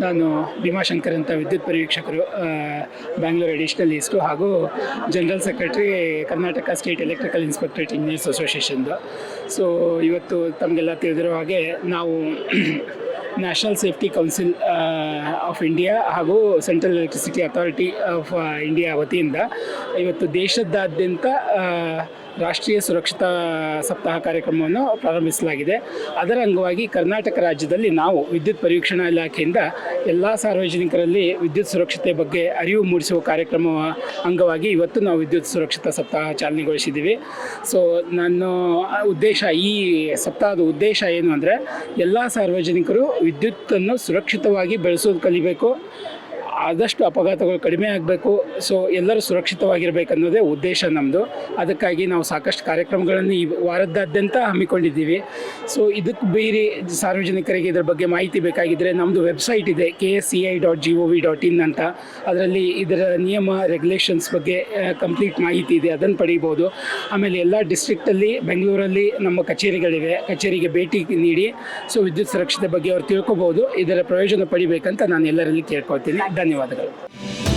ನಾನು ಭೀಮಾಶಂಕರ್ ಅಂತ ವಿದ್ಯುತ್ ಪರೀಕ್ಷಕರು, ಬ್ಯಾಂಗ್ಳೂರ್ ಅಡಿಷನಲ್ ಈಸ್ಟು ಹಾಗೂ general secretary Karnataka state electrical inspectorate engineers ಅಸೋಸಿಯೇಷನ್ದು. ಸೊ ಇವತ್ತು ತಮಗೆಲ್ಲ ತಿಳಿದಿರೋ ಹಾಗೆ ನಾವು national safety council of India ಹಾಗೂ central electricity authority of India ವತಿಯಿಂದ ಇವತ್ತು ದೇಶದಾದ್ಯಂತ ರಾಷ್ಟ್ರೀಯ ಸುರಕ್ಷತಾ ಸಪ್ತಾಹ ಕಾರ್ಯಕ್ರಮವನ್ನು ಪ್ರಾರಂಭಿಸಲಾಗಿದೆ. ಅದರ ಅಂಗವಾಗಿ ಕರ್ನಾಟಕ ರಾಜ್ಯದಲ್ಲಿ ನಾವು ವಿದ್ಯುತ್ ಪರೀಕ್ಷಣಾ ಇಲಾಖೆಯಿಂದ ಎಲ್ಲ ಸಾರ್ವಜನಿಕರಲ್ಲಿ ವಿದ್ಯುತ್ ಸುರಕ್ಷತೆ ಬಗ್ಗೆ ಅರಿವು ಮೂಡಿಸುವ ಕಾರ್ಯಕ್ರಮ ಅಂಗವಾಗಿ ಇವತ್ತು ನಾವು ವಿದ್ಯುತ್ ಸುರಕ್ಷತಾ ಸಪ್ತಾಹ ಚಾಲನೆಗೊಳಿಸಿದ್ದೀವಿ. ಸೊ ನನ್ನ ಉದ್ದೇಶ, ಈ ಸಪ್ತಾಹದ ಉದ್ದೇಶ ಏನು ಅಂದರೆ, ಎಲ್ಲ ಸಾರ್ವಜನಿಕರು ವಿದ್ಯುತ್ತನ್ನು ಸುರಕ್ಷಿತವಾಗಿ ಬಳಸೋದು ಕಲಿಬೇಕು, ಆದಷ್ಟು ಅಪಘಾತಗಳು ಕಡಿಮೆ ಆಗಬೇಕು. ಸೊ ಎಲ್ಲರೂ ಸುರಕ್ಷಿತವಾಗಿರಬೇಕು ಅನ್ನೋದೇ ಉದ್ದೇಶ ನಮ್ಮದು. ಅದಕ್ಕಾಗಿ ನಾವು ಸಾಕಷ್ಟು ಕಾರ್ಯಕ್ರಮಗಳನ್ನು ಈ ವಾರದಾದ್ಯಂತ ಹಮ್ಮಿಕೊಂಡಿದ್ದೀವಿ. ಸೊ ಇದಕ್ಕೆ ಬೇರೆ ಸಾರ್ವಜನಿಕರಿಗೆ ಇದರ ಬಗ್ಗೆ ಮಾಹಿತಿ ಬೇಕಾಗಿದ್ದರೆ ನಮ್ಮದು ವೆಬ್ಸೈಟ್ ಇದೆ, ksi.gov.in ಅಂತ. ಅದರಲ್ಲಿ ಇದರ ನಿಯಮ ರೆಗ್ಯುಲೇಷನ್ಸ್ ಬಗ್ಗೆ ಕಂಪ್ಲೀಟ್ ಮಾಹಿತಿ ಇದೆ, ಅದನ್ನು ಪಡೀಬೋದು. ಆಮೇಲೆ ಎಲ್ಲ ಡಿಸ್ಟ್ರಿಕ್ಟಲ್ಲಿ, ಬೆಂಗಳೂರಲ್ಲಿ ನಮ್ಮ ಕಚೇರಿಗಳಿವೆ, ಕಚೇರಿಗೆ ಭೇಟಿ ನೀಡಿ ಸೊ ವಿದ್ಯುತ್ ಸುರಕ್ಷತೆ ಬಗ್ಗೆ ಅವ್ರು ತಿಳ್ಕೊಬೋದು. ಇದರ ಪ್ರಯೋಜನ ಪಡಿಬೇಕಂತ ನಾನು ಎಲ್ಲರಲ್ಲಿ ಕೇಳ್ಕೊಳ್ತೀನಿ. ಧನ್ಯವಾದಗಳು.